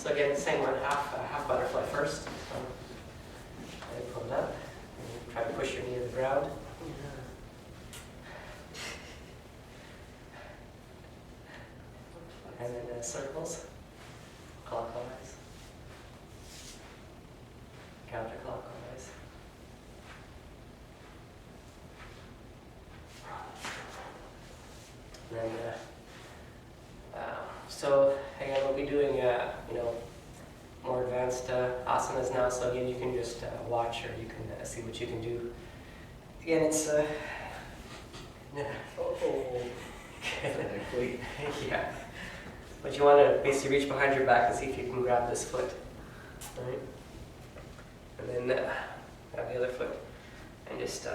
So again, the same one, half butterfly first. So, and pull it up. And try to push your knee to the ground. And then circles, clockwise, counterclockwise. And then, so again, we'll be doing, more advanced asanas now. So again, you can just watch, or you can see what you can do. Again, it's yeah. But you want to basically reach behind your back and see if you can grab this foot, right? And then grab the other foot and just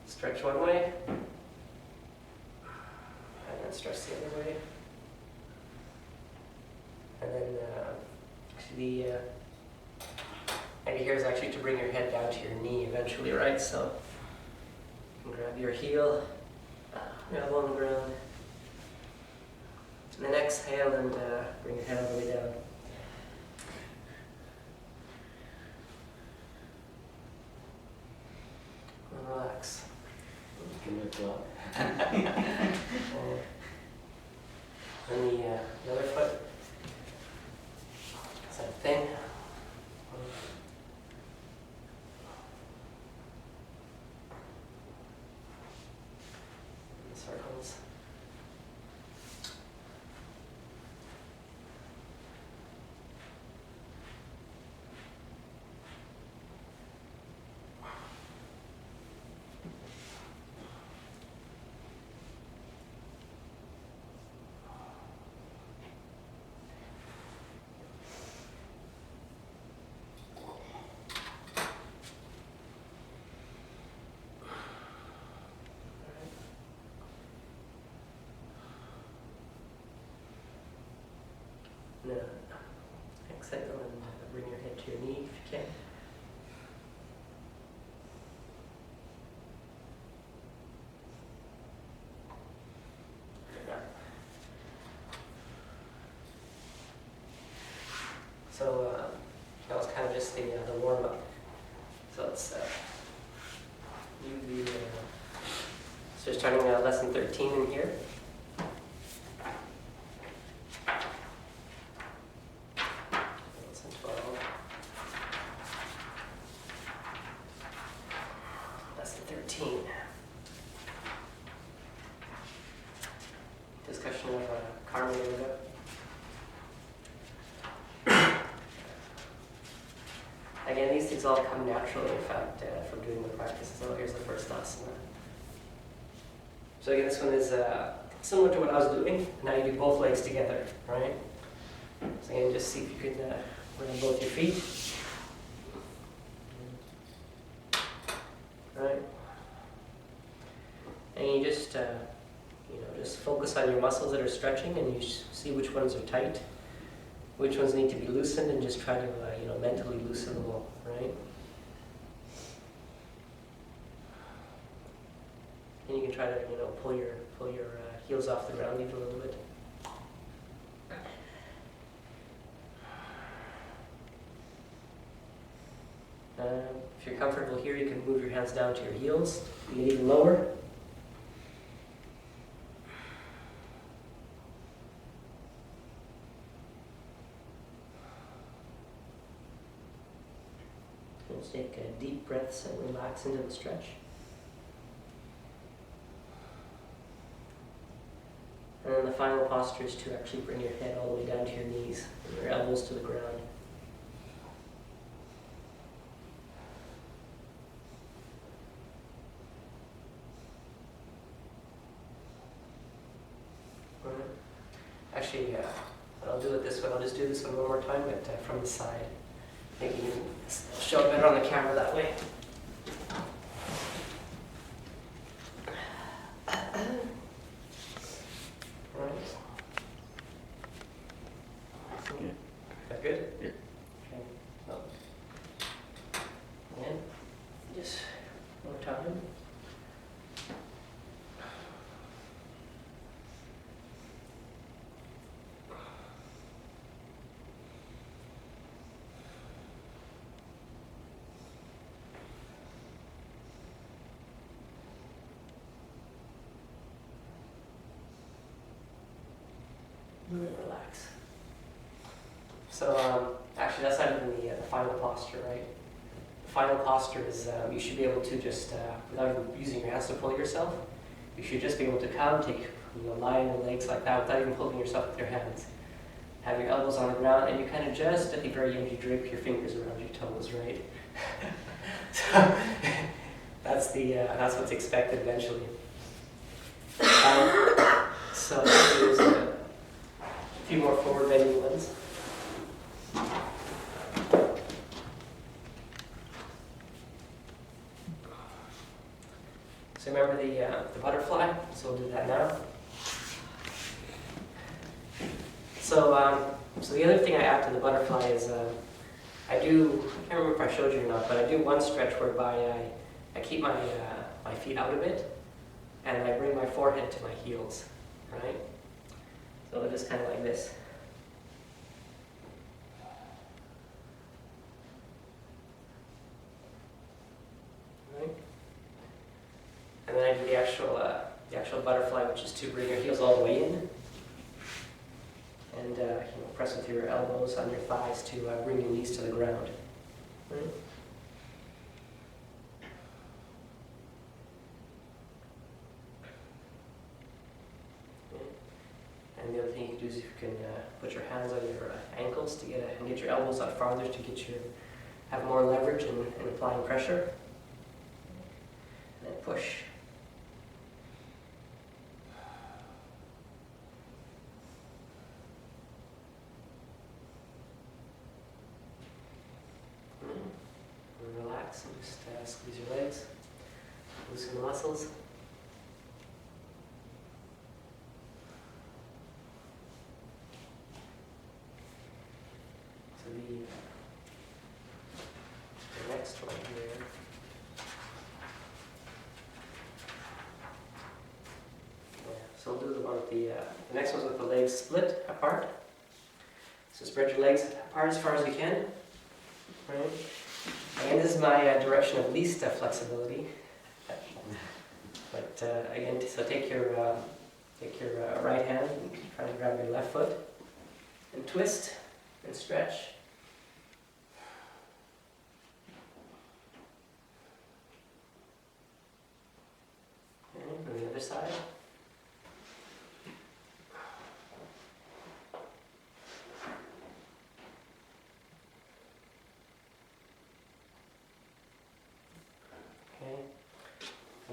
stretch one way, and then stretch the other way. And then actually the idea here is actually to bring your head down to your knee eventually, right? So you can grab your heel, elbow on the ground. And then exhale and bring your head all the way down. And relax. Give it a clap. And the other foot. Same thing. Circles. No. Exhale and bring your head to your knee if you can. So that was kind of just the warm up. So let's do the so just starting lesson 13 in here. Discussion of karma yoga. Again, these things all come naturally, in fact, from doing the practice. So here's the first asana. So again, this one is similar to what I was doing. Now you do both legs together, right? So again, just see if you can bring both your feet. Right? And you just just focus on your muscles that are stretching, and you see which ones are tight, which ones need to be loosened, and just try to mentally loosen them all, right? And you can try to pull your heels off the ground even a little bit. If you're comfortable here, you can move your hands down to your heels, get even lower. Let's take deep breaths and relax into the stretch. And then the final posture is to actually bring your head all the way down to your knees, and your elbows to the ground. Actually, I'll do it this way. I'll just do this one more time, but from the side. Maybe you can show it better on the camera that way. Okay. That good? Yeah. Okay. Well, and just one more time. And then relax. So actually that's not even the final posture, right? The final posture is you should be able to just, without even using your hands to pull yourself, you should just be able to come, lie on your legs like that without even pulling yourself with your hands. Have your elbows on the ground, and you kind of just, at the very end, you drape your fingers around your toes, right? So that's what's expected eventually. So there's a few more forward bending ones. So remember the butterfly? So we'll do that now. So the other thing I add to the butterfly is I can't remember if I showed you or not, but I do one stretch whereby I keep my feet out a bit, and I bring my forehead to my heels, right? So they're just kind of like this. Right? And then I do the actual butterfly, which is to bring your heels all the way in. And press with your elbows on your thighs to bring your knees to the ground. Right? And the other thing you can do is you can put your hands on your ankles to get your elbows out farther to have more leverage in applying pressure. And then push. And relax and just squeeze your legs, loosen the muscles. So the next one here. Yeah, so we'll do the one with the next one's with the legs split apart. So spread your legs apart as far as you can. Right? Again, this is my direction of least flexibility. But again, so take your right hand and try to grab your left foot and twist and stretch. Okay, on the other side.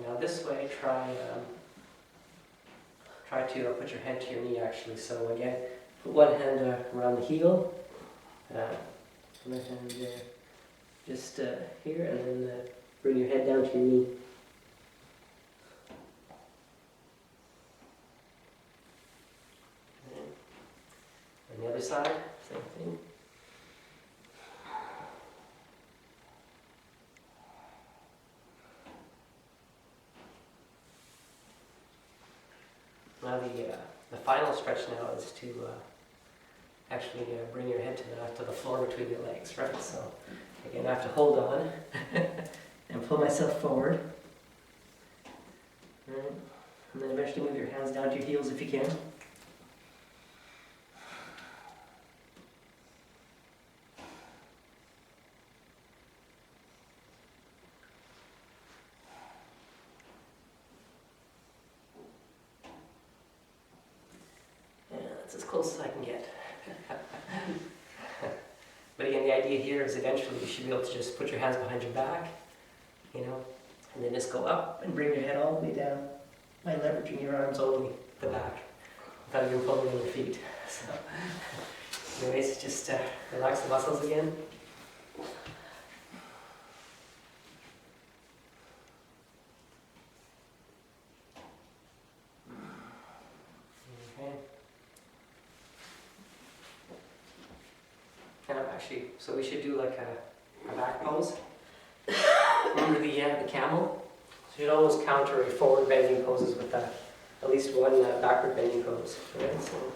Now this way, try to put your head to your knee actually. So again, put one hand around the heel, left hand just here, and then bring your head down to your knee. Okay. On the other side, same thing. Now the final stretch now is to actually bring your head to the floor between your legs, right? So again, I have to hold on and pull myself forward. Right? And then eventually move your hands down to your heels if you can. That's as close as I can get. But again, the idea here is eventually you should be able to just put your hands behind your back, and then just go up and bring your head all the way down by leveraging your arms only the back without even pulling on your feet. So, anyways, just relax the muscles again. So we should do like a back pose. Remember the camel? So you'd always counter your forward bending poses with at least one backward bending pose. Right? So.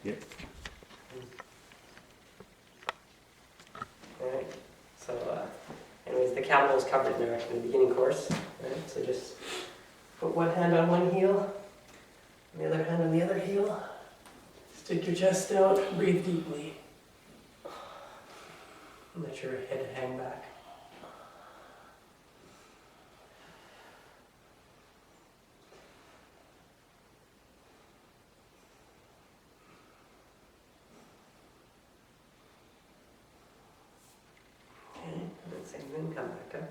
Yep. Alright. So anyways, the camel was covered in the beginning course, right? So just put one hand on one heel, and the other hand on the other heel. Stick your chest out, breathe deeply. And let your head hang back. Okay, and then same thing, come back up.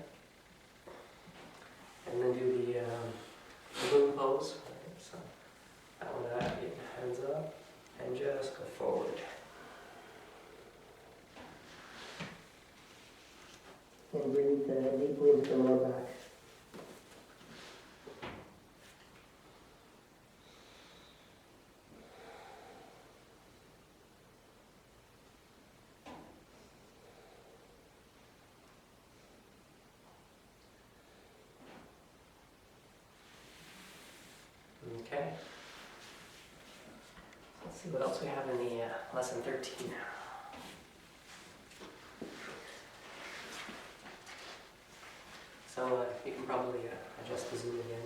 And then do the moon pose. Right? So that one, get hands up and just go forward. And breathe deeply into the lower back. Okay. Let's see what else we have in the lesson 13. So you can probably adjust the zoom again.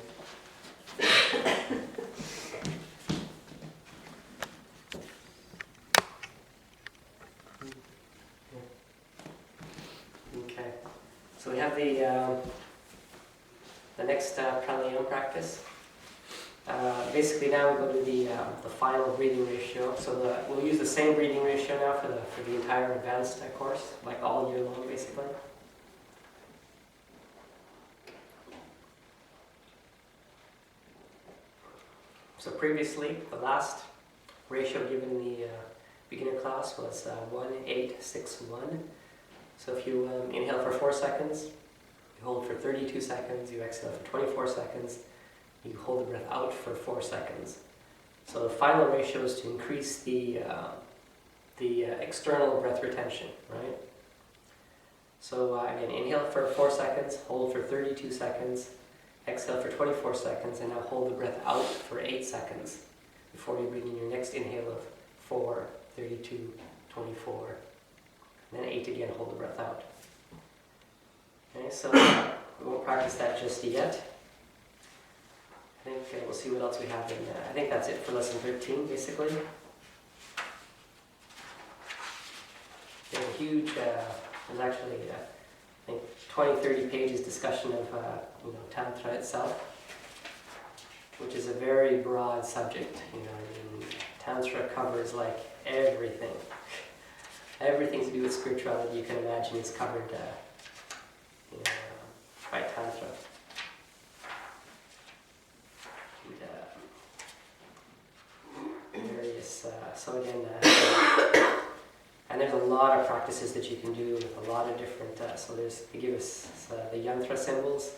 Okay. So we have the next pranayama practice. Basically now we go to the final breathing ratio. So we'll use the same breathing ratio now for the entire advanced course, like all year long basically. So previously, the last ratio given in the beginner class was 1, 8, 6, 1. So if you inhale for 4 seconds, you hold for 32 seconds, you exhale for 24 seconds, you hold the breath out for 4 seconds. So the final ratio is to increase the external breath retention, right? So again, inhale for 4 seconds, hold for 32 seconds, exhale for 24 seconds, and now hold the breath out for 8 seconds before you bring in your next inhale of 4, 32, 24, and then 8 again, hold the breath out. Okay, so we won't practice that just yet. I think we'll see what else we have in I think that's it for lesson 13, basically. There's a huge, there's actually, I think, 20, 30 pages discussion of Tantra itself, which is a very broad subject. I mean, Tantra covers like everything. Everything to do with spirituality you can imagine is covered by Tantra. And, various, so again, and there's a lot of practices that you can do with a lot of different, so they give us the yantra symbols.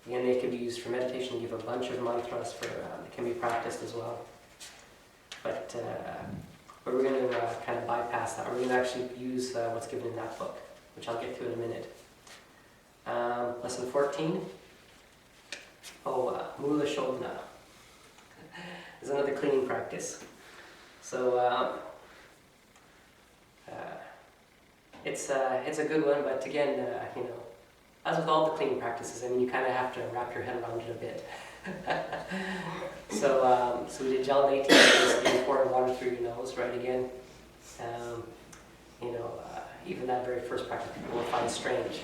Again, they can be used for meditation. Give a bunch of mantras that can be practiced as well. But we're going to kind of bypass that. We're going to actually use what's given in that book, which I'll get to in a minute. Lesson 14. Mula Shodhana. Is another cleaning practice. So it's a good one, but again, as with all the cleaning practices, I mean, you kind of have to wrap your head around it a bit. So we did Jalanati, basically pouring water through your nose, right? Again, even that very first practice people will find strange,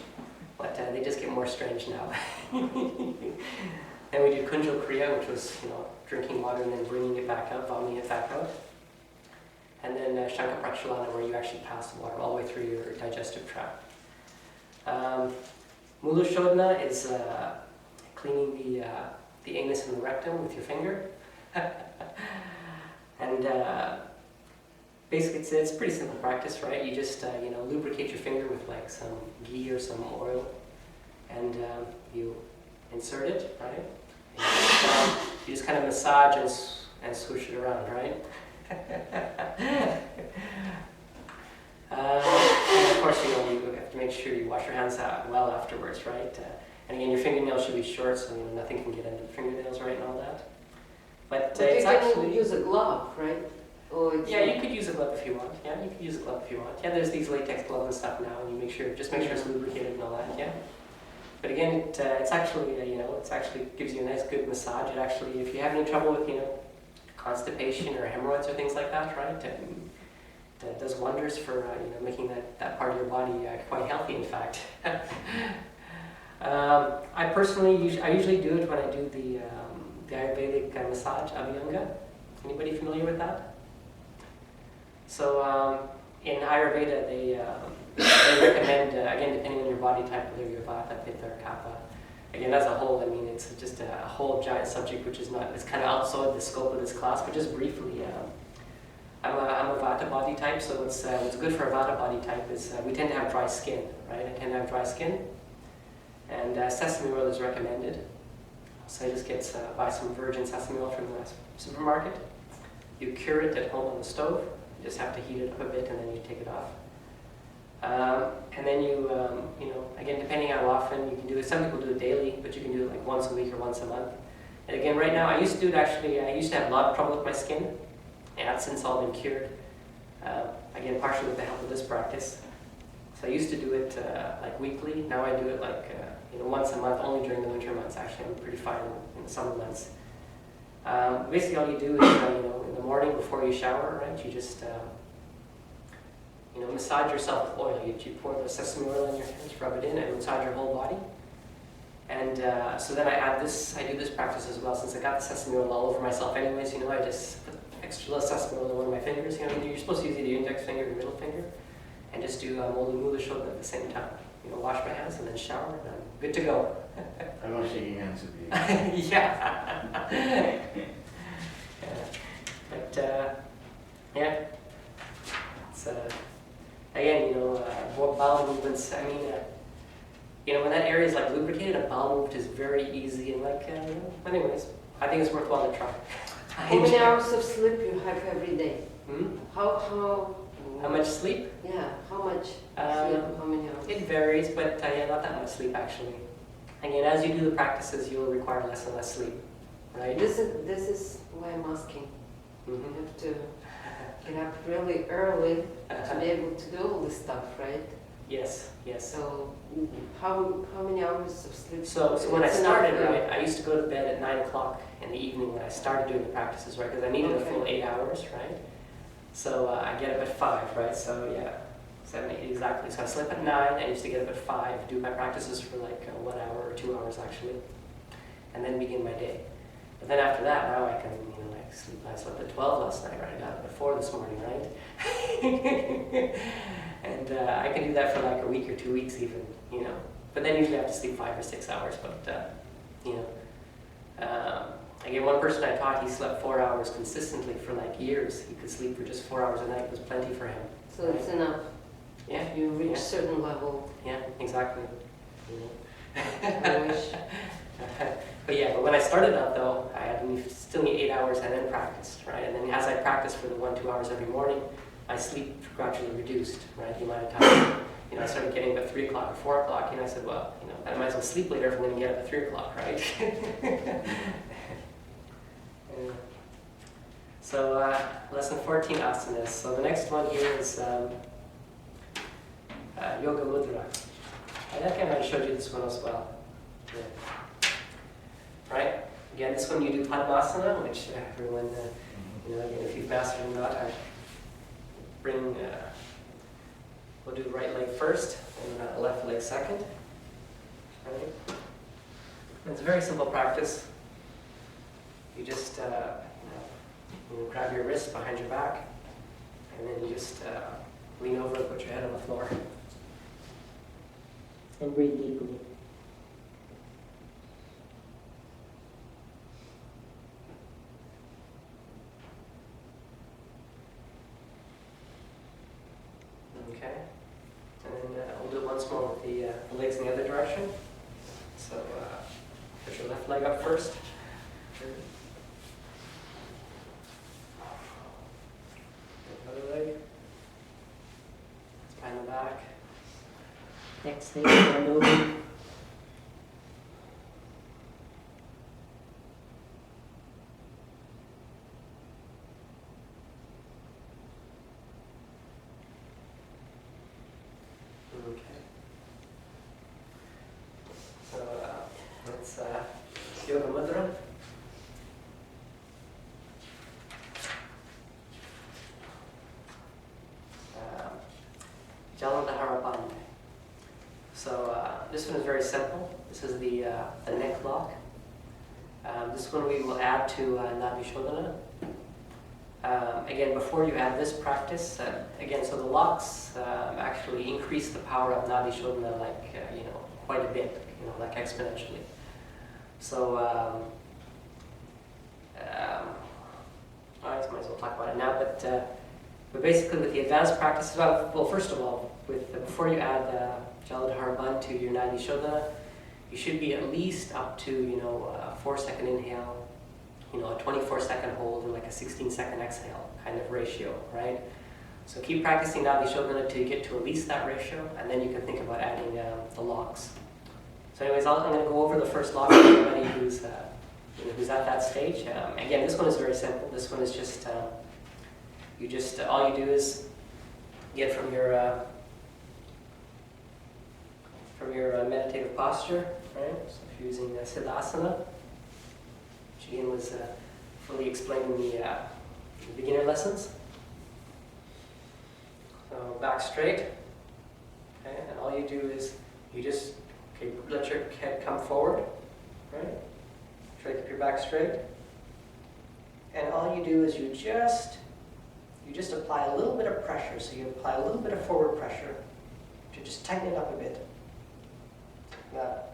but they just get more strange now. Then we did Kunjal Kriya, which was drinking water and then bringing it back out, vomiting it back out. And then Shankaracharana, where you actually pass the water all the way through your digestive tract. Mula Shodhana is cleaning the anus and the rectum with your finger. And basically it's a pretty simple practice, right? You just lubricate your finger with like some ghee or some oil, and you insert it, right? And you just kind of massage and swoosh it around, right? And of course, you have to make sure you wash your hands out well afterwards, right? And again, your fingernails should be short, so nothing can get under the fingernails, right, and all that. But it's actually use a glove, right? Yeah, you could use a glove if you want. Yeah, you could use a glove if you want. Yeah, there's these latex gloves and stuff now, and just make sure it's lubricated and all that. Yeah. But again, it's actually, it actually gives you a nice good massage. It actually, if you have any trouble with, constipation or hemorrhoids or things like that, right? That does wonders for, making that part of your body quite healthy, in fact. I personally, usually do it when I do the Ayurvedic massage, Abhyanga. Anybody familiar with that? So in Ayurveda, they recommend, again, depending on your body type, whether you're Vata, Pitta, or Kapha. Again, as a whole, I mean, it's just a whole giant subject, which is it's kind of outside the scope of this class, but just briefly, I'm a Vata body type, so what's good for a Vata body type is we tend to have dry skin, right? I tend to have dry skin, and sesame oil is recommended. So I just buy some virgin sesame oil from the supermarket. You cure it at home on the stove. You just have to heat it up a bit, and then you take it off. And then you, again, depending how often you can do it. Some people do it daily, but you can do it like once a week or once a month. And again, right now, I used to do it actually. I used to have a lot of trouble with my skin, and that's since all been cured. Again, partially with the help of this practice. So I used to do it like weekly. Now I do it like once a month, only during the winter months. Actually, I'm pretty fine in the summer months. Basically, all you do is in the morning before you shower, right? You just massage yourself with oil. You pour the sesame oil in your hands, rub it in, and massage your whole body. And so then I do this practice as well. Since I got the sesame oil all over myself anyways, I just put extra little sesame oil on one of my fingers. You're supposed to use either your index finger or your middle finger. And just do Mula Mula Shodha at the same time. Wash my hands and then shower, and I'm good to go. I'm not shaking hands with you. Yeah. But, yeah. It's, again, bowel movements, I mean, when that area is like lubricated, a bowel movement is very easy and anyways, I think it's worthwhile to try. How many hours of sleep you have every day? How much sleep? Yeah, how much sleep? How many hours? It varies, but not that much sleep actually. Again, as you do the practices, you'll require less and less sleep, right? This is why I'm asking. You have to get up really early to be able to do all this stuff, right? Yes. So, how many hours of sleep? So when I started, right, I used to go to bed at 9 o'clock in the evening when I started doing the practices, right? Because I needed a full 8 hours, right? So I get up at 5, right? So yeah, 7, 8 exactly. So I sleep at 9. I used to get up at 5, do my practices for like 1 hour or 2 hours actually, and then begin my day. But then after that, now I can, sleep. I slept at 12 last night, right? I got up at 4 this morning, right? And I can do that for like a week or 2 weeks even, But then usually I have to sleep 5 or 6 hours. But again, one person I taught, he slept 4 hours consistently for like years. He could sleep for just 4 hours a night. It was plenty for him. So it's enough. Yeah. You reach a certain level. Yeah, exactly. I wish. But when I started out though, we still need 8 hours and then practice, right? And then as I practice for the 1-2 hours every morning, my sleep gradually reduced, right? The amount of time, I started getting up at 3 o'clock or 4 o'clock, I said, well, I might as well sleep later if I'm going to get up at 3 o'clock, right? So lesson 14, asanas. So the next one here is yoga mudra. I think I might have showed you this one as well. Yeah. Right? Again, this one you do Padmasana, which everyone, again, if you've mastered or not, I bring, we'll do the right leg first and left leg second. Right? It's a very simple practice. You just grab your wrist behind your back, and then you just lean over and put your head on the floor. And breathe deeply. Okay, and then we'll do it once more with the legs in the other direction. So put your left leg up first. Other leg. Spine the back. Exhale, bend over. Okay. So Yoga Mudra. Jalandhara Bandha. So this one is very simple. This is the neck lock. This one we will add to Nadi Shodhana. Again, before you add this practice, so the locks actually increase the power of Nadi Shodhana quite a bit, like exponentially. So I might as well talk about it now, but basically with the advanced practices, well, first of all, before you add Jalandhara Bandha to your Nadi Shodhana, you should be at least up to a 4-second inhale, a 24-second hold, and like a 16-second exhale kind of ratio, right? So keep practicing Nadi Shodhana till you get to at least that ratio, and then you can think about adding the locks. So anyways, I'm going to go over the first lock for everybody who's at that stage. Again, this one is very simple. This one is just, all you do is get from your meditative posture, right? So if you're using Sadhana, which again was fully explained in the beginner lessons. So back straight, okay? And all you do is let your head come forward, right? Try to keep your back straight. And all you do is you just apply a little bit of pressure. So you apply a little bit of forward pressure to just tighten it up a bit. That.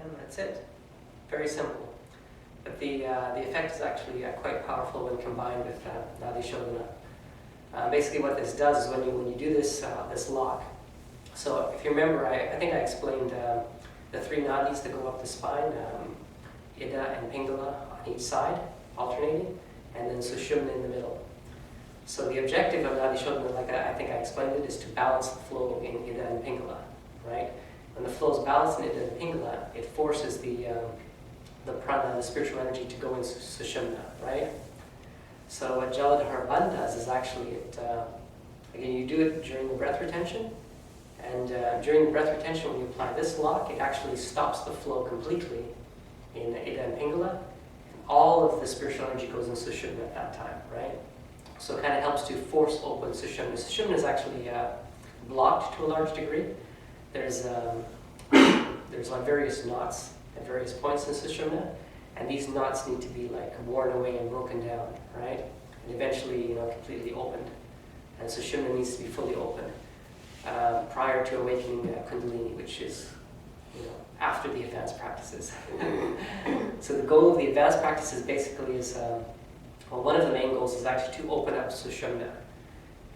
And that's it. Very simple. But the effect is actually quite powerful when combined with Nadi Shodhana. Basically what this does is when you do this lock, so if you remember, I think I explained the 3 nadis that go up the spine, Ida and Pingala on each side, alternating, and then Sushumna in the middle. So the objective of Nadi Shodhana, like I think I explained it, is to balance the flow in Ida and Pingala, right? When the flow is balanced in Ida and Pingala, it forces the prana, the spiritual energy, to go into Sushumna, right? So what Jalandhara Bandha does is actually, again, you do it during the breath retention, and during the breath retention, when you apply this lock, it actually stops the flow completely in Ida and Pingala, and all of the spiritual energy goes in Sushumna at that time, right? So it kind of helps to force open Sushumna. Sushumna is actually blocked to a large degree. There's like various knots at various points in Sushumna, and these knots need to be like worn away and broken down, right? And eventually, completely opened. And Sushumna needs to be fully open prior to awakening Kundalini, which is, after the advanced practices. So the goal of the advanced practices basically is, one of the main goals is actually to open up Sushumna.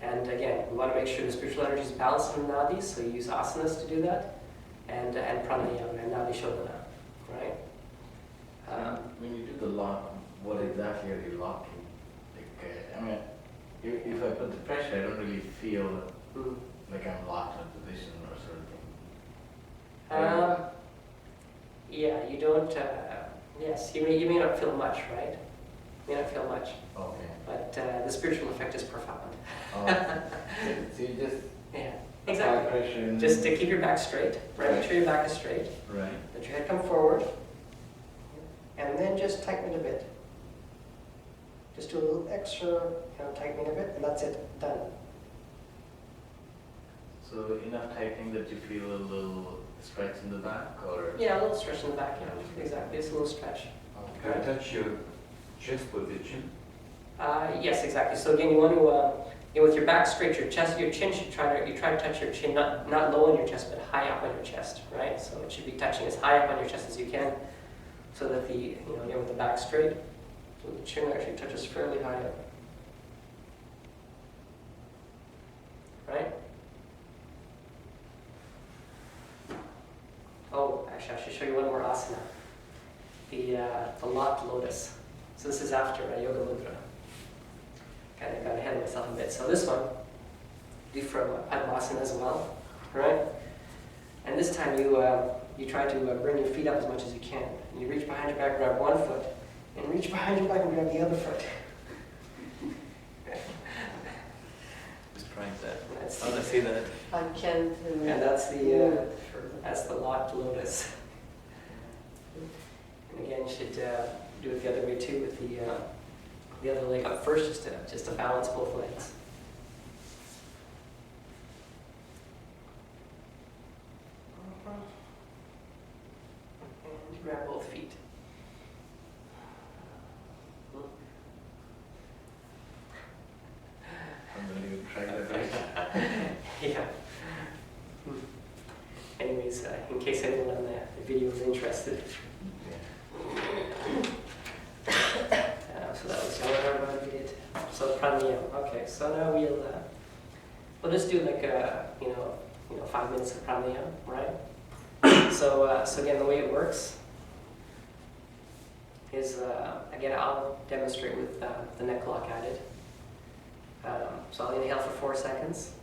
And again, we want to make sure the spiritual energy is balanced in the nadis, so you use asanas to do that, and Pranayama and Nadi Shodhana, right? When you do the lock, what exactly are you locking? If I put the pressure, I don't really feel like I'm locked in a position or something. Yeah, you don't. Yes, you may not feel much, right? You may not feel much. Okay. But the spiritual effect is profound. Oh, so you just exactly. apply pressure and Just to keep your back straight, right? Make sure your back is straight. Right. Let your head come forward, and then just tighten it a bit. Just do a little extra, tightening a bit, and that's it. Done. So enough tightening that you feel a little stretch in the back, or? Yeah, a little stretch in the back. Yeah, exactly. Just a little stretch. Can I touch your chest position? Yes, exactly. So again, you want to, with your back straight, your chin should try to touch your chin, not low on your chest, but high up on your chest, right? So it should be touching as high up on your chest as you can, so that with the back straight, so the chin actually touches fairly high up, right? Oh, actually, I should show you one more asana, the locked lotus. So this is after Yoga Mudra. Kind of got ahead of myself a bit. So this one, do from Padmasana as well, right? And this time you try to bring your feet up as much as you can. You reach behind your back, grab one foot, and reach behind your back and grab the other foot. Just trying that. Let's I want to see that. I can't. And that's move the it further. that's the locked lotus. And again, you should do it the other way too, with the other leg up first, just to balance both legs. And grab both feet. I'm not even trying that right. Yeah. Anyways, in case anyone on the video is interested. So that was what we did. So pranayama. Okay, so now we'll just do like 5 minutes of pranayama, right? So again, the way it works is again I'll demonstrate with the neck lock added. So I'll inhale for 4 seconds.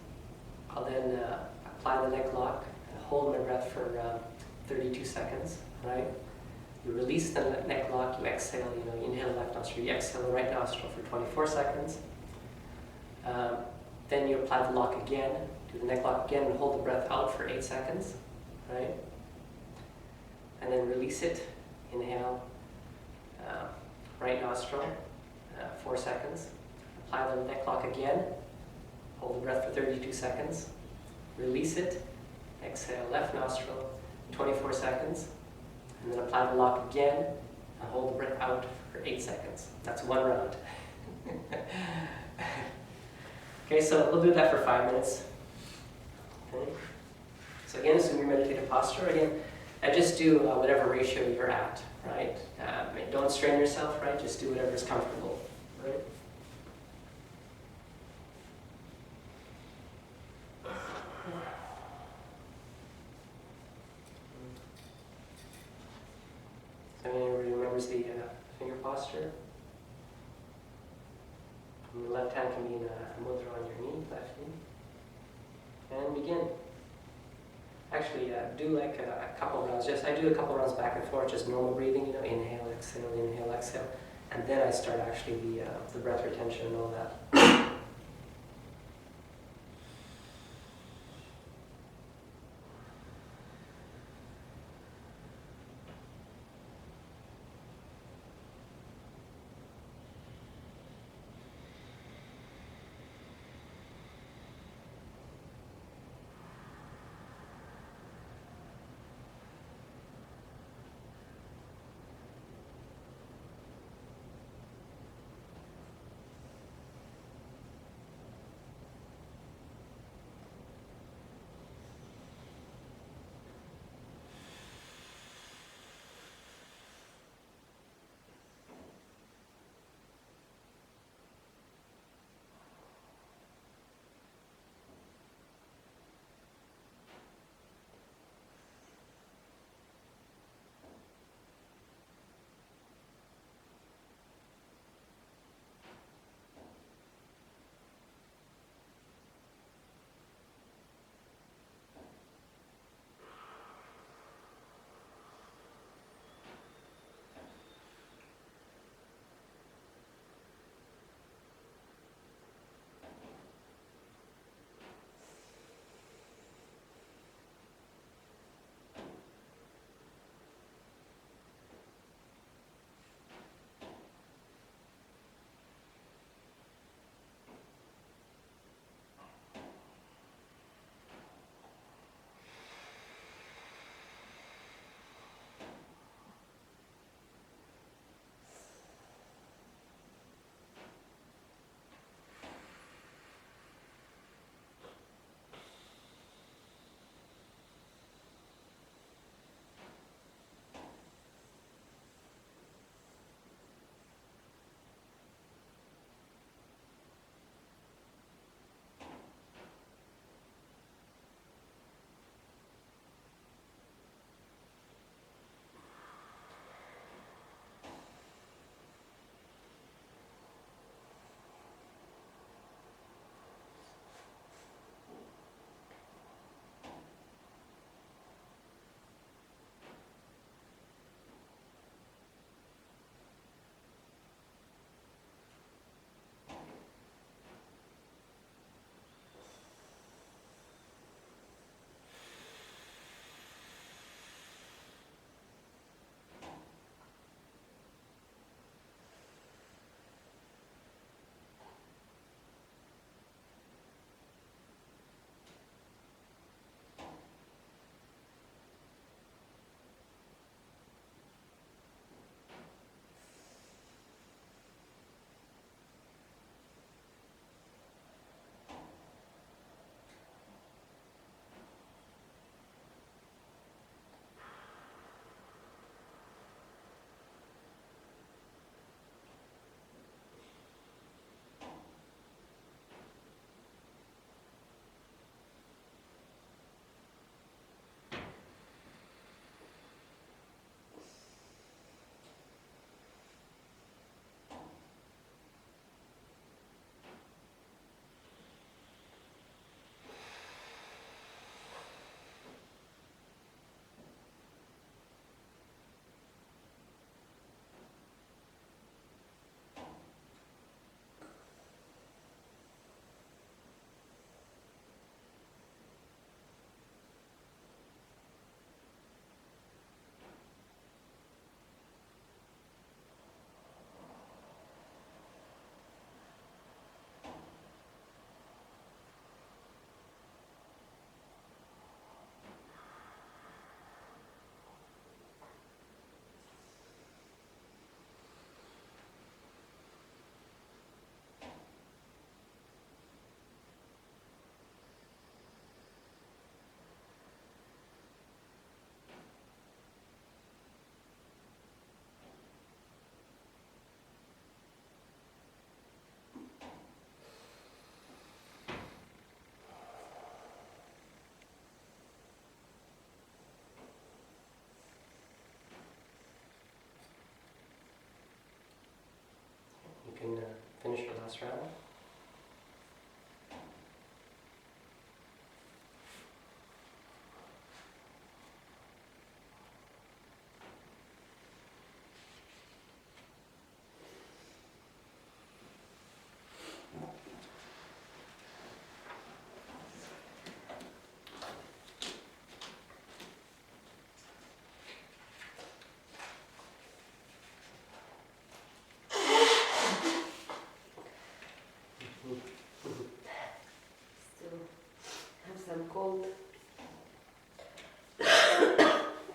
I'll then apply the neck lock and hold my breath for 32 seconds, right? You release the neck lock, you exhale, you inhale the left nostril, you exhale the right nostril for 24 seconds. Then you apply the lock again, do the neck lock again and hold the breath out for 8 seconds, right? And then release it, inhale, right nostril, 4 seconds. Apply the neck lock again, hold the breath for 32 seconds, release it, exhale left nostril, 24 seconds, and then apply the lock again and hold the breath out for 8 seconds. That's 1 round. Okay, so we'll do that for 5 minutes. Okay. So again, assume your meditative posture. Again, just do whatever ratio you're at, right? Don't strain yourself, right? Just do whatever's comfortable, right? So everybody remembers the finger posture. And your left hand can be in a mudra on your knee, left knee. And begin. Actually, do like a couple rounds. I do a couple rounds back and forth, just normal breathing. Inhale, exhale, and then I start actually the breath retention and all that.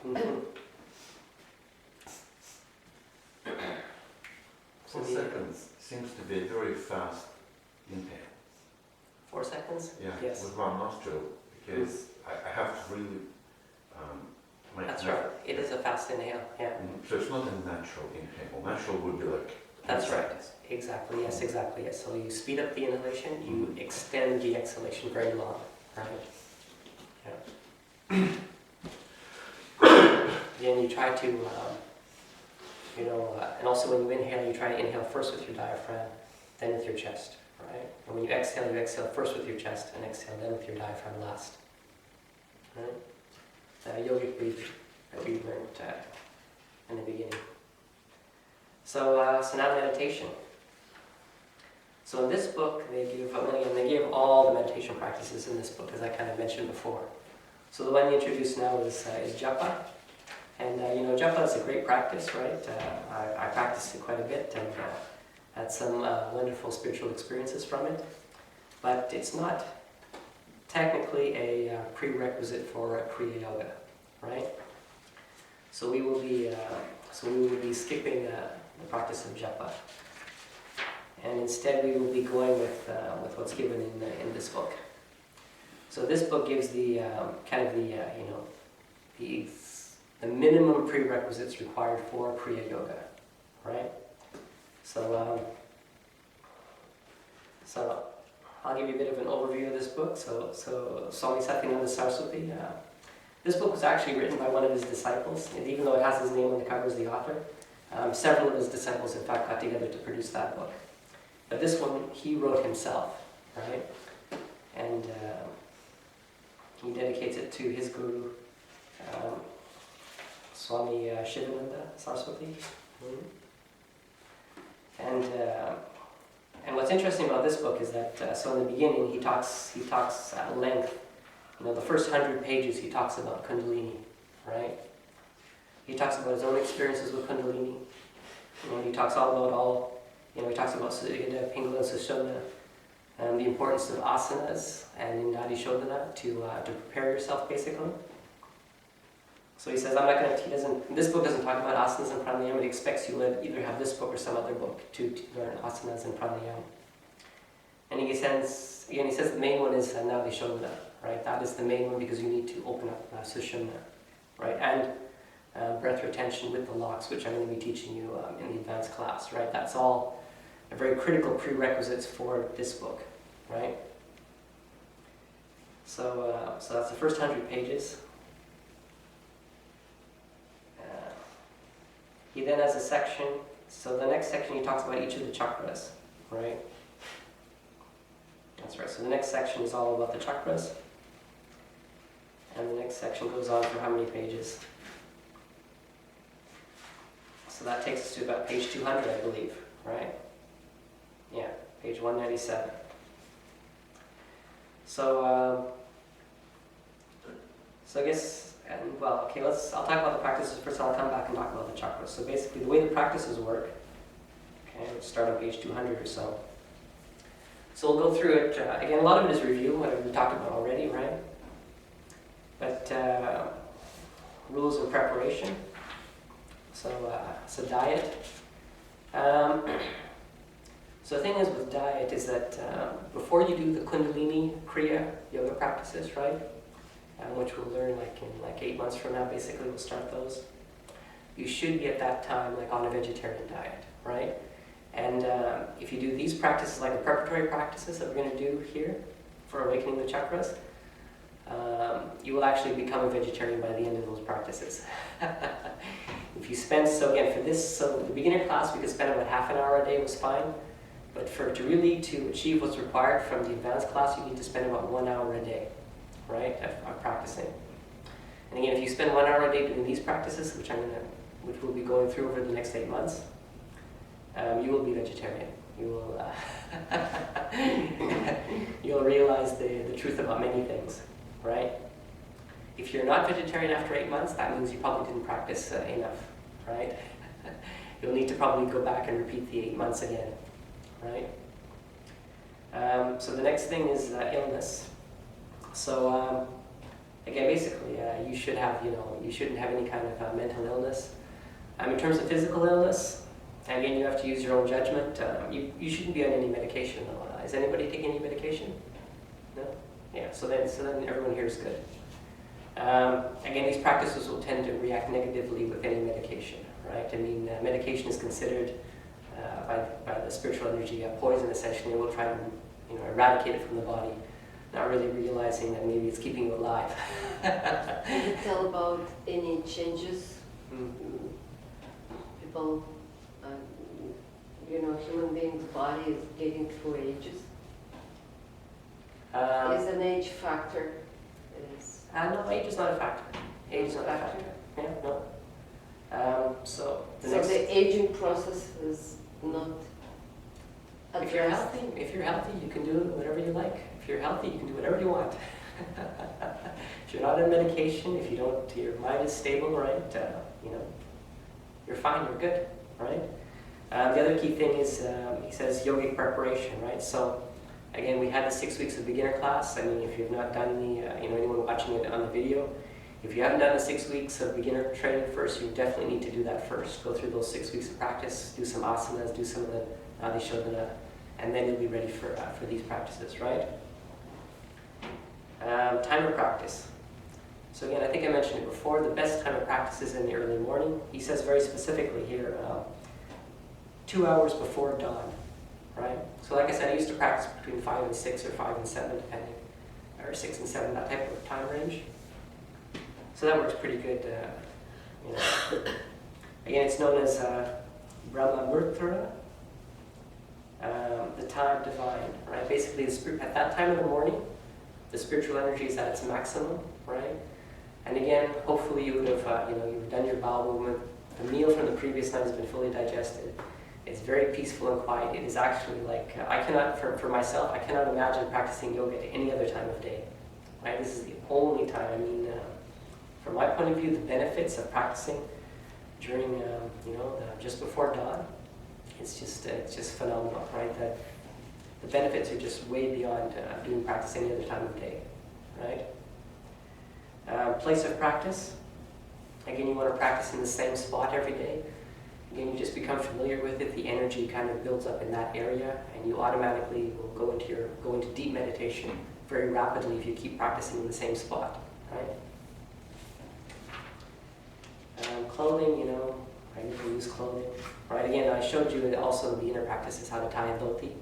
Mhm. 4 seconds seems to be a very fast inhale. 4 seconds? Yeah, Yes. with one nostril, because I have to really make That's an right. effort. It is a fast inhale, yeah. So it's not a natural inhale. Natural would be like 10 That's right. seconds. Exactly, yes, exactly, yes. So you speed up the inhalation, you extend the exhalation very long, right? Yeah. Then you try to, and also when you inhale, you try to inhale first with your diaphragm, then with your chest, right? And when you exhale first with your chest, and exhale then with your diaphragm last, right? Yogic breathing that we learned in the beginning. So now meditation. So in this book, they give all the meditation practices in this book, as I kind of mentioned before. So the one they introduced now is japa. And japa is a great practice, right? I practiced it quite a bit and had some wonderful spiritual experiences from it. But it's not technically a prerequisite for Kriya Yoga, right? So we will be skipping the practice of japa, and instead we will be going with what's given in this book. So this book gives the the minimum prerequisites required for Kriya Yoga, right? So I'll give you a bit of an overview of this book. So Swami Satyananda Saraswati. This book was actually written by one of his disciples, and even though it has his name on the cover as the author, several of his disciples, in fact, got together to produce that book. But this one, he wrote himself, right? And he dedicates it to his guru, Swami Shivananda Saraswati. And what's interesting about this book is that, so in the beginning, he talks at length. The first 100 pages he talks about Kundalini, right? He talks about his own experiences with Kundalini. He talks he talks about Suddha, Pingala, and Sushumna, and the importance of asanas and Nadi Shodhana to prepare yourself, basically. So he says, this book doesn't talk about asanas and pranayama. It expects you to either have this book or some other book to learn asanas and pranayama. And he says the main one is Nadi Shodhana. Right, that is the main one because you need to open up Sushumna, right, and breath retention with the locks, which I'm going to be teaching you in the advanced class, right. That's all very critical prerequisites for this book, right. So that's the first 100 pages. He then has a section. So the next section he talks about each of the chakras, right. That's right. So the next section is all about the chakras. And the next section goes on for how many pages? So that takes us to about page 200, I believe, right? Yeah, page 197. So I guess, I'll talk about the practices first, I'll come back and talk about the chakras. So basically, the way the practices work, let's start on page 200 or so. So we'll go through it, again, a lot of it is review, what we talked about already, right? But rules of preparation. So diet. So the thing is with diet is that before you do the Kundalini Kriya Yoga practices, right? Which we'll learn in 8 months from now, basically we'll start those. You should be at that time on a vegetarian diet, right? And if you do these practices, like the preparatory practices that we're going to do here for awakening the chakras, you will actually become a vegetarian by the end of those practices. If you spend, the beginner class, we could spend about half an hour a day was fine, but to achieve what's required from the advanced class, you need to spend about 1 hour a day, right, of practicing. And again, if you spend 1 hour a day doing these practices, which we'll be going through over the next 8 months, you will be vegetarian. You will you'll realize the truth about many things, right? If you're not vegetarian after 8 months, that means you probably didn't practice enough, right? You'll need to probably go back and repeat the 8 months again, right? So the next thing is illness. So again, basically, you should have, you shouldn't have any kind of mental illness. In terms of physical illness, again, you have to use your own judgment. You shouldn't be on any medication, though. Is anybody taking any medication? No? Yeah, so then everyone here is good. Again, these practices will tend to react negatively with any medication, right? I mean, medication is considered by the spiritual energy poison, essentially, and we'll try to eradicate it from the body, not really realizing that maybe it's keeping you alive. Can you tell about any changes? People, human being's body is getting through ages. Is an age factor? No, age is not a factor. Age is not a factor. Yeah, no. So the aging process is not If you're healthy, you can do whatever you like. If you're healthy, you can do whatever you want. If you're not on medication, if your mind is stable, right? You're fine. You're good, right? The other key thing is he says yogic preparation, right? So again, we had the 6 weeks of beginner class. I mean, if you've not done anyone watching it on the video, if you haven't done the 6 weeks of beginner training first, you definitely need to do that first. Go through those 6 weeks of practice, do some asanas, do some of the Shavasana, and then you'll be ready for these practices, right? Time of practice. So again, I think I mentioned it before, the best time of practice is in the early morning. He says very specifically here, 2 hours before dawn, right? So like I said, I used to practice between 5 and 6 or 5 and 7, depending, or 6 and 7, that type of time range. So that works pretty good. Again, it's known as Brahma Murtra, the time divine, right? Basically, at that time of the morning, the spiritual energy is at its maximum, right? And again, hopefully you would have, you've done your bowel movement. The meal from the previous night has been fully digested. It's very peaceful and quiet. It is actually like, for myself, I cannot imagine practicing yoga at any other time of day, right? This is the only time. I mean, from my point of view, the benefits of practicing during, just before dawn, it's just phenomenal, right? The benefits are just way beyond doing practice any other time of day, right? Place of practice. Again, you want to practice in the same spot every day. Again, you just become familiar with it. The energy kind of builds up in that area, and you automatically will go into deep meditation very rapidly if you keep practicing in the same spot, right? Clothing, I usually use clothing, right? Again, I showed you also in beginner practices how to tie a dhoti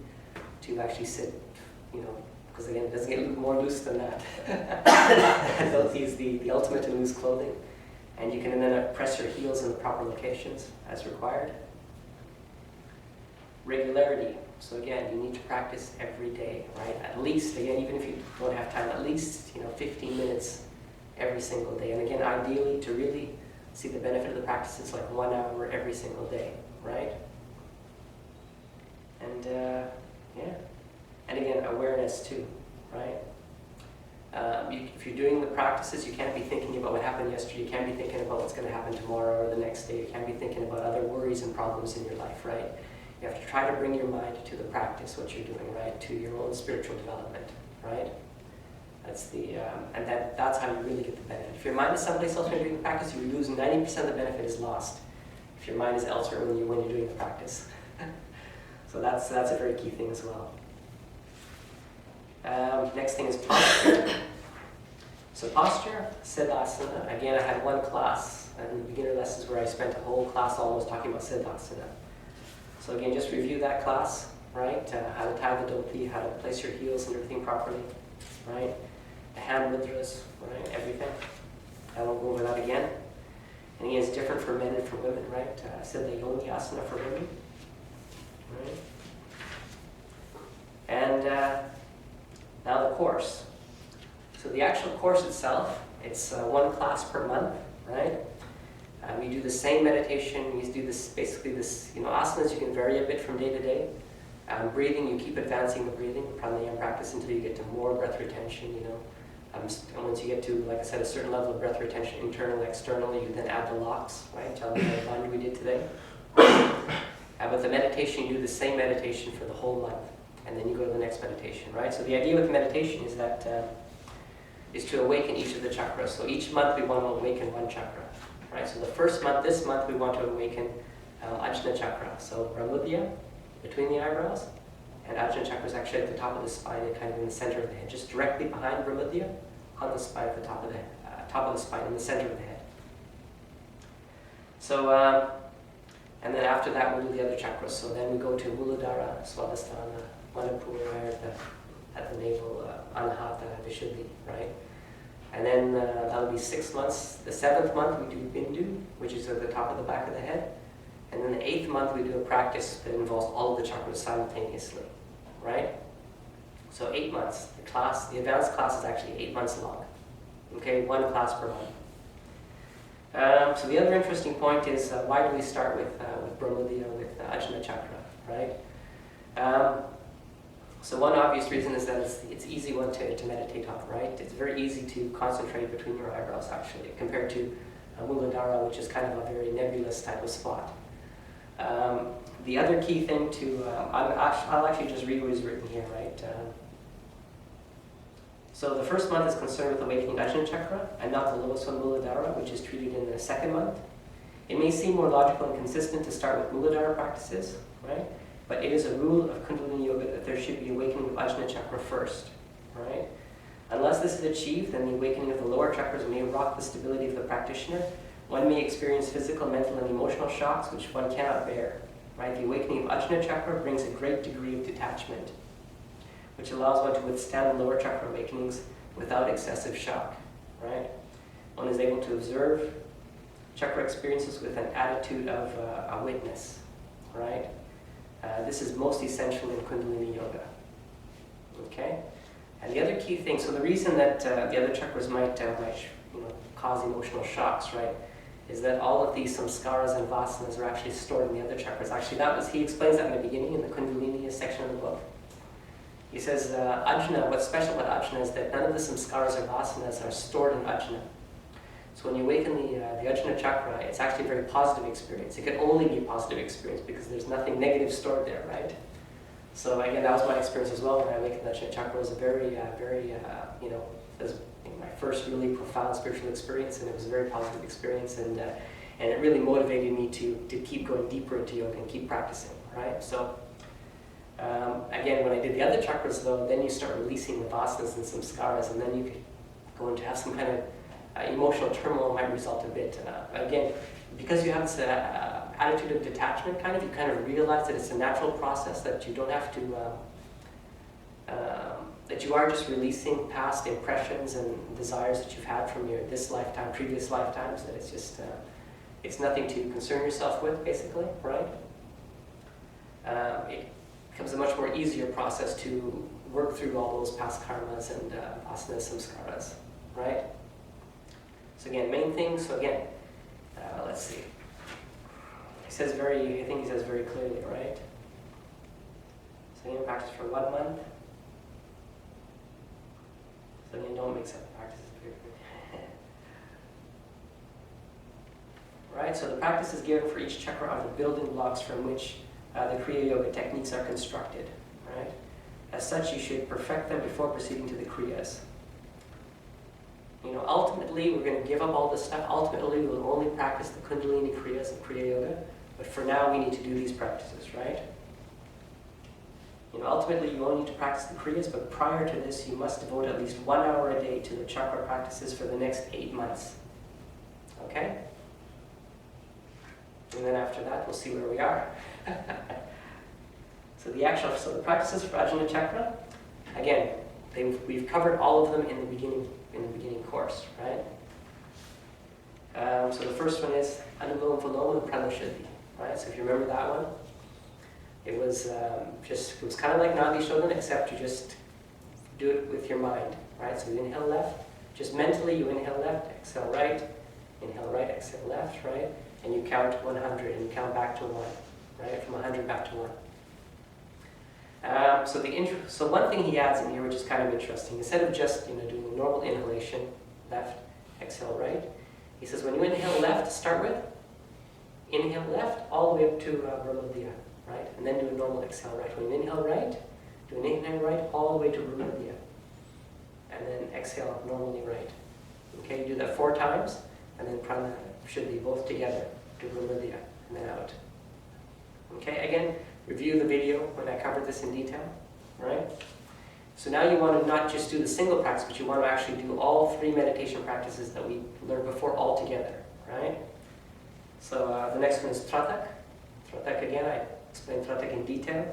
to actually sit, because again, it doesn't get more loose than that. Dhoti is the ultimate in loose clothing, and you can then press your heels in the proper locations as required. Regularity. So again, you need to practice every day, right? At least, again, even if you don't have time, at least 15 minutes every single day. And again, ideally, to really see the benefit of the practice, it's like 1 hour every single day, right? And and again, awareness too, right? If you're doing the practices, you can't be thinking about what happened yesterday. You can't be thinking about what's going to happen tomorrow or the next day. You can't be thinking about other worries and problems in your life, right? You have to try to bring your mind to the practice, what you're doing, right? To your own spiritual development, right? That's that's how you really get the benefit. If your mind is someplace else when you're doing the practice, you lose 90% of the benefit is lost. If your mind is elsewhere when you're doing the practice. So that's a very key thing as well. Next thing is posture. So posture, Sadhana. Again, I had one class in the beginner lessons where I spent a whole class almost talking about Sadhana. So again, just review that class, right? How to tie the dhoti, how to place your heels and everything properly, right? The hand mudras, right? Everything. I won't go over that again. And again, it's different for men and for women, right? I said the Yoni Asana for women, right? And now the course. So the actual course itself, it's one class per month, right? We do the same meditation. We do this asanas. You can vary a bit from day to day. Breathing, you keep advancing the breathing, Pranayama practice until you get to more breath retention. And once you get to, like I said, a certain level of breath retention, internal, external, you then add the locks, right? Challenge we did today. But the meditation, you do the same meditation for the whole month, and then you go to the next meditation, right? So the idea with meditation is that is to awaken each of the chakras. So each month we want to awaken one chakra, right? So the first month, this month, we want to awaken Ajna chakra. So Brahmudya, between the eyebrows, and Ajna chakra is actually at the top of the spine and kind of in the center of the head, just directly behind Brahmudya, on the spine at the top of the spine, in the center of the head. So, and then after that we'll do the other chakras. So then we go to Muladhara, Swadhisthana, Manipura at the navel, Anahata, Vishuddhi, right? And then that'll be 6 months. The 7th month we do Bindu, which is at the top of the back of the head. And then the 8th month we do a practice that involves all of the chakras simultaneously, right? So 8 months. The advanced class is actually 8 months long. Okay, 1 class per month. So the other interesting point is why do we start with Brahmudya, with Ajna chakra, right? So one obvious reason is that it's easy one to meditate on, right? It's very easy to concentrate between your eyebrows, actually, compared to Muladhara, which is kind of a very nebulous type of spot. The other key thing to, I'll actually just read what is written here, right? So the first month is concerned with awakening Ajna chakra, and not the lowest one, Muladhara, which is treated in the 2nd month. It may seem more logical and consistent to start with Muladhara practices, right? But it is a rule of Kundalini Yoga that there should be awakening of Ajna chakra first, right? Unless this is achieved, then the awakening of the lower chakras may rock the stability of the practitioner. One may experience physical, mental, and emotional shocks which one cannot bear, right? The awakening of Ajna chakra brings a great degree of detachment, which allows one to withstand the lower chakra awakenings without excessive shock, right? One is able to observe chakra experiences with an attitude of a witness, right? This is most essential in Kundalini Yoga, okay? And the other key thing, so the reason that the other chakras might cause emotional shocks, right, is that all of these samskaras and vasanas are actually stored in the other chakras. Actually, he explains that in the beginning, in the Kundalini section of the book. He says, Ajna, what's special about Ajna is that none of the samskaras or vasanas are stored in Ajna. So when you awaken the Ajna chakra, it's actually a very positive experience. It can only be a positive experience because there's nothing negative stored there, right? So again, that was my experience as well when I awakened the Ajna chakra. It was a very, it was my first really profound spiritual experience, and it was a very positive experience, and it really motivated me to keep going deeper into yoga and keep practicing, right? So again, when I did the other chakras though, then you start releasing the vasanas and samskaras, and then you could go into have some kind of emotional turmoil might result a bit. Again, because you have this attitude of detachment, you kind of realize that it's a natural process, that you don't have to, that you are just releasing past impressions and desires that you've had from this lifetime, previous lifetimes, that it's just, it's nothing to concern yourself with, basically, right? It becomes a much more easier process to work through all those past karmas and vasanas, samskaras, right? So again, main things, let's see. I think he says very clearly, right? So again, practice for 1 month. So again, don't mix up the practices. Right, so the practice is given for each chakra are the building blocks from which the Kriya Yoga techniques are constructed, right? As such, you should perfect them before proceeding to the Kriyas. Ultimately, we're going to give up all this stuff. Ultimately, we will only practice the Kundalini Kriyas of Kriya Yoga. But for now, we need to do these practices, right? Ultimately, you only need to practice the Kriyas, but prior to this, you must devote at least 1 hour a day to the chakra practices for the next 8 months. Okay? And then after that, we'll see where we are. So the practices for Ajna chakra, again, we've covered all of them in the beginning course, right? So the first one is Anulom Viloma Pranashuddhi, right? So if you remember that one, it was kind of like Nadi Shodhana, except you just do it with your mind, right? So you inhale left, just mentally you inhale left, exhale right, exhale left, right? And you count 100 and you count back to 1, right? From 100 back to 1. So one thing he adds in here, which is kind of interesting, instead of just doing a normal inhalation, left, exhale right, he says when you inhale left to start with, inhale left all the way up to Brahmudya, right? And then do a normal exhale right. When you inhale right, do an inhale right all the way to Brahmudya. and then exhale normally right. Okay, you do that 4 times, and then Pranayama should be both together. Do Brahmadya, and then out. Okay, again, review the video when I covered this in detail, right? So now you want to not just do the single practice, but you want to actually do all 3 meditation practices that we learned before all together, right? So the next one is Tratak. Tratak again, I explained Tratak in detail.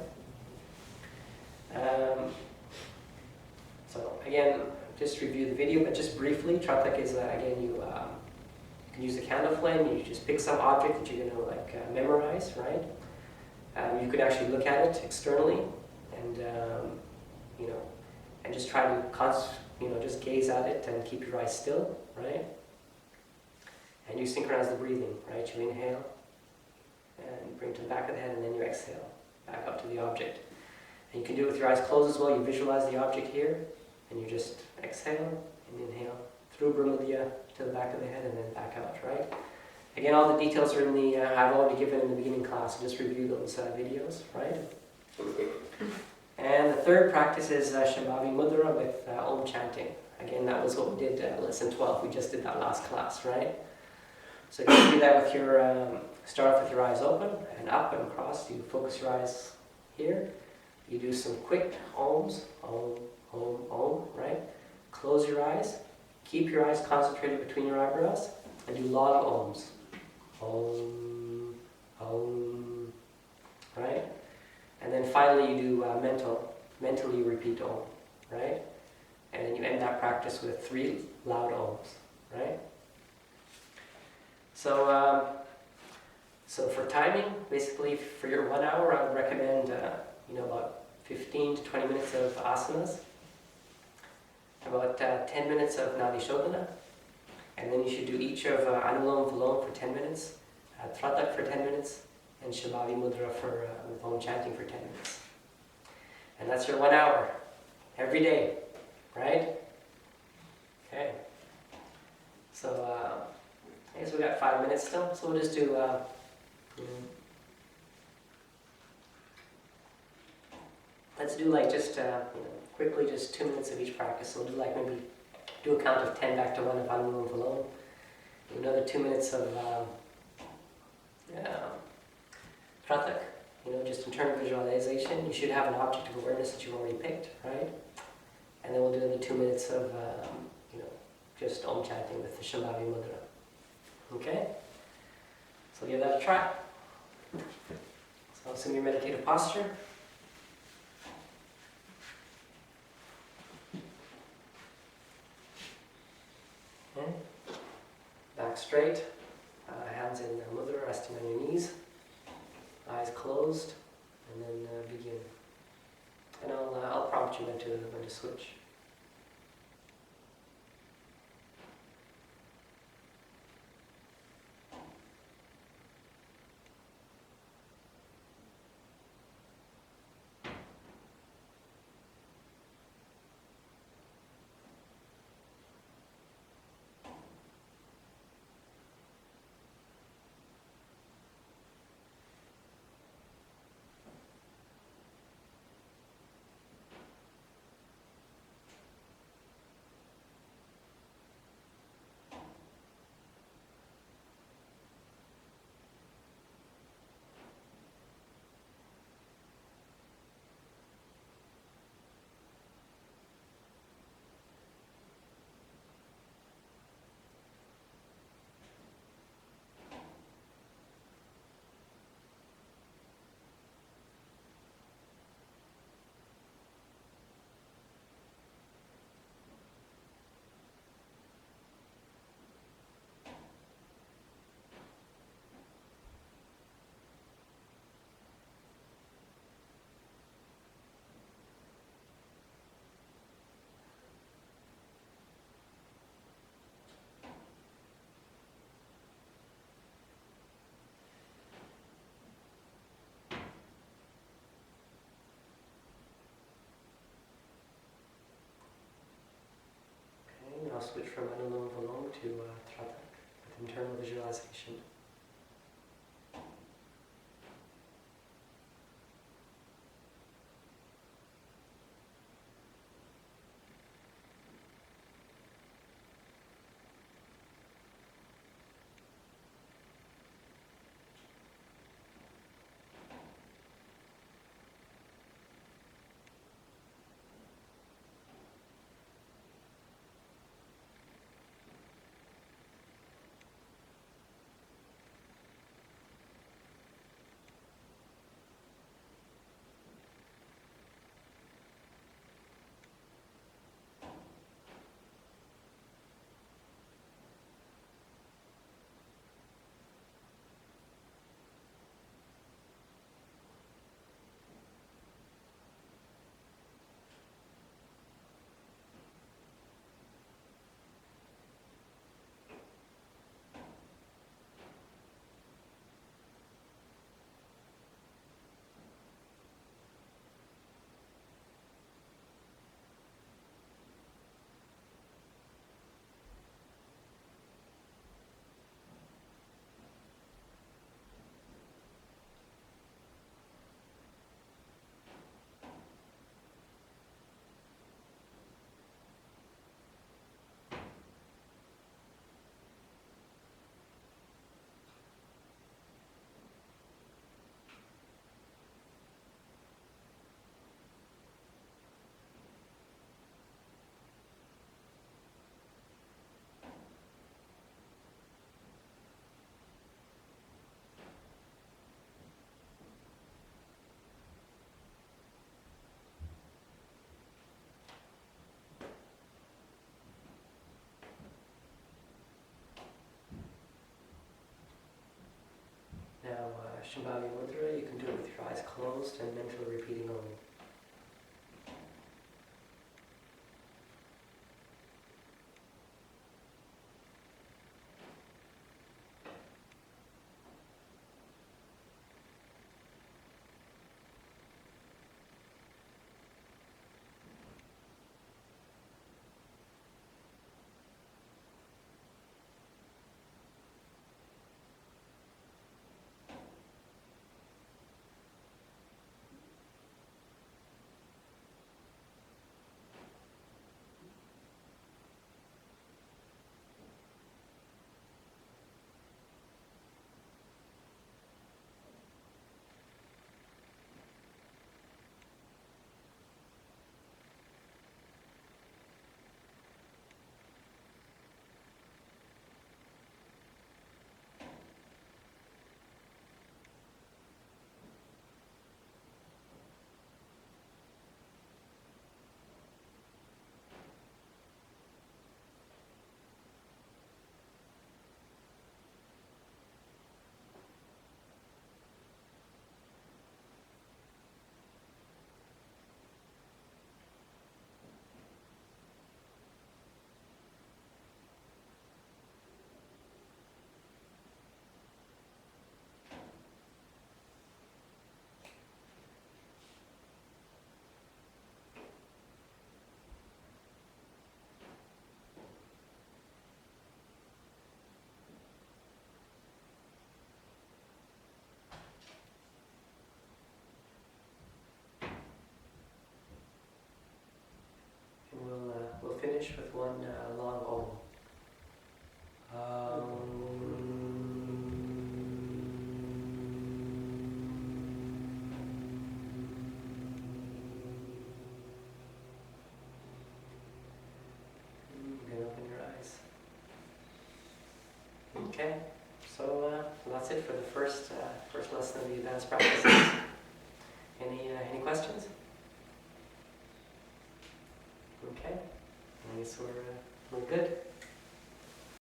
So again, just review the video, but just briefly, Tratak is, again, you can use a candle flame, you just pick some object that you're going to memorize, right? You could actually look at it externally, and and just try to just gaze at it and keep your eyes still, right? And you synchronize the breathing, right? You inhale and bring to the back of the head, and then you exhale back up to the object. And you can do it with your eyes closed as well. You visualize the object here, and you just exhale and inhale through Brahmadya to the back of the head, and then back out, right? Again, all the details are in the, I've already given in the beginning class, so just review those videos, right? And the third practice is Shambhavi Mudra with Om chanting. Again, that was what we did lesson 12. We just did that last class, right? So you can do that with your, start off with your eyes open and up and across. You focus your eyes here. You do some quick Oms, Om, Om, Om, right? Close your eyes. Keep your eyes concentrated between your eyebrows and do long Oms. Om, Om, right? And then finally you do mentally you repeat Om, right? And then you end that practice with 3 loud Oms, right? So, so for timing, basically for your 1 hour, I would recommend, about 15 to 20 minutes of asanas, about 10 minutes of Nadi Shodhana, and then you should do each of Anulom Vilom for 10 minutes, Tratak for 10 minutes, and Shambhavi Mudra with Om chanting for 10 minutes. And that's your 1 hour, every day, right? Okay. So, I guess we got 5 minutes still, so we'll just do, let's do just, quickly, just 2 minutes of each practice. So we'll do maybe do a count of 10 back to 1 of Anulom Vilom. Do another 2 minutes of Pratak, just internal visualization. You should have an object of awareness that you've already picked, right? And then we'll do another 2 minutes of, just Om chanting with the Shambhavi Mudra. Okay? So give that a try. So assume your meditative posture. Okay. Back straight. Hands in Mudra, resting on your knees. Eyes closed. And then begin. And I'll prompt you when to switch. I'll switch from Anulom Vilom to Tratak with internal visualization. Shambhavi Mudra. You can do it with your eyes closed and mentally repeating only. And we'll finish with one long Om. You can open your eyes. Okay, so that's it for the first lesson of the advanced practices. Any questions? Okay, I guess we're good.